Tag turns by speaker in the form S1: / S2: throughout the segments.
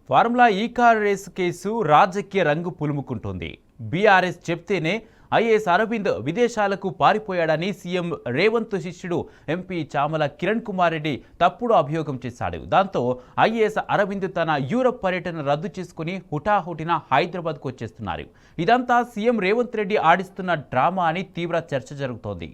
S1: Formula ఈ car race case రాజకీయ రంగు పులుముకుంటోంది. బీఆర్ఎస్ చెప్తేనే ఐఏఎస్ అరవింద్ విదేశాలకు పారిపోయాడని సీఎం రేవంత్ శిష్యుడు ఎంపీ చామల కిరణ్ కుమార్ రెడ్డి తప్పుడు అభియోగం చేశాడు. దాంతో ఐఏఎస్ అరవింద్ తన యూరప్ పర్యటన రద్దు చేసుకుని హుటాహుటిన హైదరాబాద్కు వచ్చేస్తున్నారు. ఇదంతా సీఎం రేవంత్ రెడ్డి ఆడిస్తున్న డ్రామా అని తీవ్ర చర్చ జరుగుతోంది.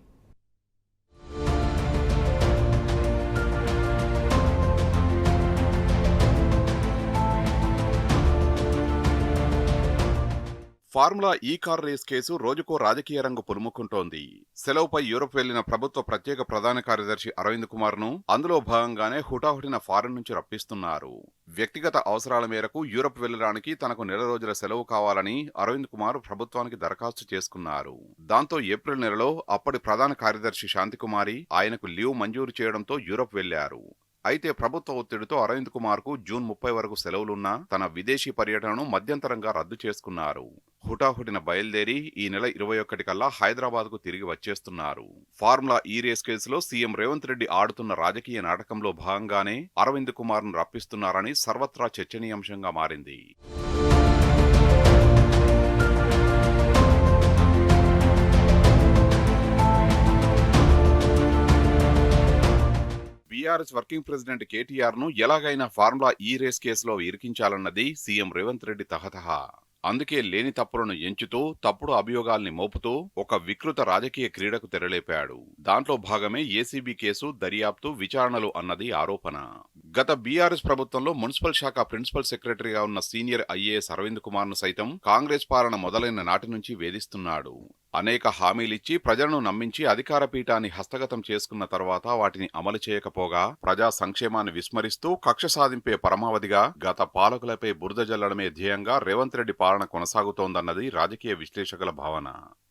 S2: ఫార్ములా ఈ కార్ రేస్ కేసు రోజుకో రాజకీయ రంగు పులుముకుంటోంది. సెలవుపై యూరప్ వెళ్లిన ప్రభుత్వ ప్రత్యేక ప్రధాన కార్యదర్శి అరవింద్ కుమార్ ను అందులో భాగంగానే హుటాహుటిన ఫారెన్ నుంచి రప్పిస్తున్నారు. వ్యక్తిగత అవసరాల మేరకు యూరప్ వెళ్లడానికి తనకు నెల రోజుల సెలవు కావాలని అరవింద్ కుమార్ ప్రభుత్వానికి దరఖాస్తు చేసుకున్నారు. దాంతో ఏప్రిల్ నెలలో అప్పటి ప్రధాన కార్యదర్శి శాంతికుమారి ఆయనకు లీవ్ మంజూరు చేయడంతో యూరప్ వెళ్లారు. అయితే ప్రభుత్వ ఒత్తిడితో అరవింద్ కుమార్ కు జూన్ 30 వరకు సెలవులున్నా తన విదేశీ పర్యటనను మధ్యంతరంగా రద్దు చేసుకున్నారు. హుటాహుటిన బయలుదేరి ఈ నెల 21 కల్లా హైదరాబాద్ కు తిరిగి వచ్చేస్తున్నారు. ఫార్ములా ఈ రేస్ కేసులో సీఎం రేవంత్ రెడ్డి ఆడుతున్న రాజకీయ నాటకంలో భాగంగానే అరవింద్ కుమార్ ను రప్పిస్తున్నారని సర్వత్రా చర్చనీయాంశంగా మారింది. బీఆర్ఎస్ వర్కింగ్ ప్రెసిడెంట్ కేటీఆర్ ను ఎలాగైనా ఫార్ములా ఈ రేస్ కేసులో ఇరికించాలన్నది సీఎం రేవంత్ రెడ్డి తహతహ. అందుకే లేని తప్పులను ఎంచుతూ తప్పుడు అభియోగాల్ని మోపుతూ ఒక వికృత రాజకీయ క్రీడకు తెరలేపాడు. దాంట్లో భాగమే ఏసీబీ కేసు, దర్యాప్తు, విచారణలు అన్నది ఆరోపణ. గత బీఆర్ఎస్ ప్రభుత్వంలో మున్సిపల్ శాఖ ప్రిన్సిపల్ సెక్రటరీగా ఉన్న సీనియర్ ఐఏఎస్ అరవింద్ కుమార్ ను సైతం కాంగ్రెస్ పాలన మొదలైన నాటి నుంచి వేధిస్తున్నాడు. అనేక హామీలిచ్చి ప్రజలను నమ్మించి అధికార పీఠాన్ని హస్తగతం చేసుకున్న తర్వాత వాటిని అమలు చేయకపోగా ప్రజా సంక్షేమాన్ని విస్మరిస్తూ కక్ష సాధింపే పరమావధిగా గత పాలకులపై బురద జల్లడమే ధ్యేయంగా రేవంత్ రెడ్డి పాలన కొనసాగుతోందన్నది రాజకీయ విశ్లేషకుల భావన.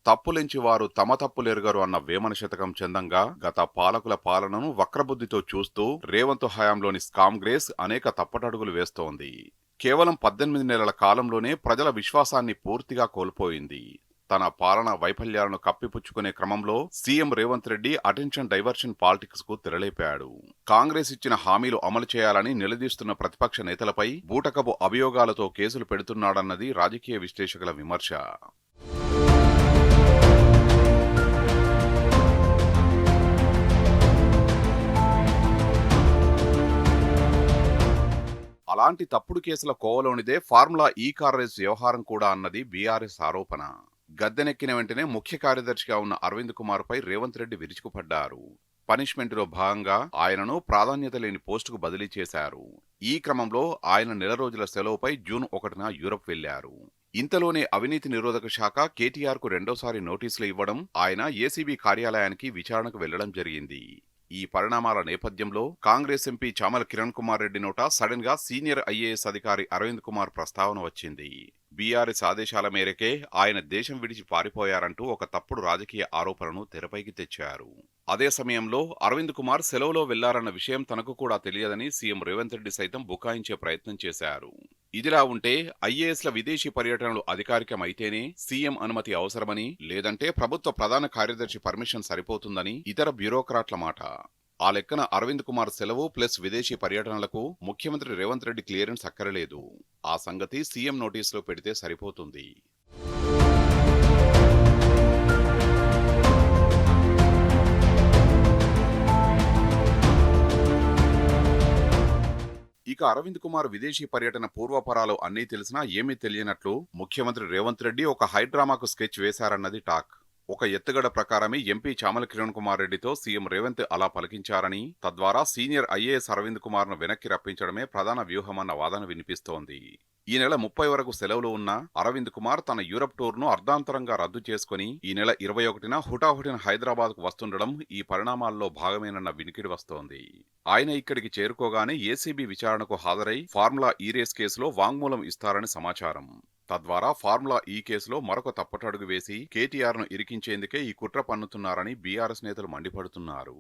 S2: తప్పులెంచి వారు తమ తప్పులెరుగరు అన్న వేమన శతకం చందంగా గత పాలకుల పాలనను వక్రబుద్ధితో చూస్తూ రేవంత్ హయాంలోని కాంగ్రెస్ అనేక తప్పటడుగులు వేస్తోంది. కేవలం 18 నెలల కాలంలోనే ప్రజల విశ్వాసాన్ని పూర్తిగా కోల్పోయింది. తన పాలన వైఫల్యాలను కప్పిపుచ్చుకునే క్రమంలో CM Revanth Reddy attention diversion politics కు తెరలేపాడు. కాంగ్రెస్ ఇచ్చిన హామీలు అమలు చేయాలని నిలదీస్తున్న ప్రతిపక్ష నేతలపై బూటకపు అభియోగాలతో కేసులు పెడుతున్నాడన్నది రాజకీయ విశ్లేషకుల విమర్శ. అలాంటి తప్పుడు కేసుల కోవలోనిదే ఫార్ములా ఈ కార్ రేస్ వ్యవహారం కూడా అన్నది బీఆర్ఎస్ ఆరోపణ. గద్దెనెక్కిన వెంటనే ముఖ్య కార్యదర్శిగా ఉన్న అరవింద్ కుమార్ పై రేవంత్ రెడ్డి విరుచుకుపడ్డారు. పనిష్మెంటులో భాగంగా ఆయనను ప్రాధాన్యత లేని పోస్టుకు బదిలీ చేశారు. ఈ క్రమంలో ఆయన నెల రోజుల సెలవుపై జూన్ 1న యూరప్ వెళ్లారు. ఇంతలోనే అవినీతి నిరోధక శాఖ కేటీఆర్ కు రెండోసారి నోటీసులు ఇవ్వడం, ఆయన ఏసీబీ కార్యాలయానికి విచారణకు వెళ్లడం జరిగింది. ఈ పరిణామాల నేపథ్యంలో కాంగ్రెస్ ఎంపీ చామల కిరణ్ కుమార్ రెడ్డి నోట సడన్ గా సీనియర్ ఐఏఎస్ అధికారి అరవింద్ కుమార్ ప్రస్తావన వచ్చింది. బీఆర్ఎస్ ఆదేశాల మేరకే ఆయన దేశం విడిచి పారిపోయారంటూ ఒక తప్పుడు రాజకీయ ఆరోపణను తెరపైకి తెచ్చారు. అదే సమయంలో అరవింద్ కుమార్ సెలవులో వెళ్లారన్న విషయం తనకు కూడా తెలియదని సీఎం రేవంత్ రెడ్డి సైతం బుకాయించే ప్రయత్నం చేశారు. ఇదిలా ఉంటే ఐఏఎస్ల విదేశీ పర్యటనలు అధికారికమైతేనే సీఎం అనుమతి అవసరమని, లేదంటే ప్రభుత్వ ప్రధాన కార్యదర్శి పర్మిషన్ సరిపోతుందని ఇతర బ్యూరోక్రాట్ల మాట. ఆ లెక్కన అరవింద్ కుమార్ సెలవు ప్లస్ విదేశీ పర్యటనలకు ముఖ్యమంత్రి రేవంత్ రెడ్డి క్లియరెన్స్ అక్కరలేదు. ఆ సంగతి సీఎం నోటీసులో పెడితే సరిపోతుంది. ఇక అరవింద్ కుమార్ విదేశీ పర్యటన పూర్వపరాలు అన్నీ తెలిసినా ఏమీ తెలియనట్లు ముఖ్యమంత్రి రేవంత్ రెడ్డి ఒక హైడ్రామాకు స్కెచ్ వేశారన్నది టాక్. ఒక ఎత్తుగడ ప్రకారమే ఎంపీ చామల కిరణ్ కుమార్ రెడ్డితో సీఎం రేవంత్ అలా పలికించారని, తద్వారా సీనియర్ ఐఏఎస్ అరవింద్ కుమార్ ను వెనక్కి రప్పించడమే ప్రధాన వ్యూహమన్న వాదన వినిపిస్తోంది. ఈ నెల 30 వరకు సెలవులు ఉన్న అరవింద్ కుమార్ తన యూరప్ టూర్ ను అర్ధాంతరంగా రద్దు చేసుకుని ఈ నెల 21న హుటాహుటిన హైదరాబాద్ కు వస్తుండడం ఈ పరిణామాల్లో భాగమేనన్న వినికిడి వస్తోంది. ఆయన ఇక్కడికి చేరుకోగానే ఏసీబీ విచారణకు హాజరై ఫార్ములా ఈ రేస్ కేసులో వాంగ్మూలం ఇస్తారని సమాచారం. తద్వారా ఫార్ములా ఈ కేసులో మరొక తప్పటడుగు వేసి కేటీఆర్ ను ఇరికించేందుకే ఈ కుట్ర పన్నుతున్నారని బీఆర్ఎస్ నేతలు మండిపడుతున్నారు.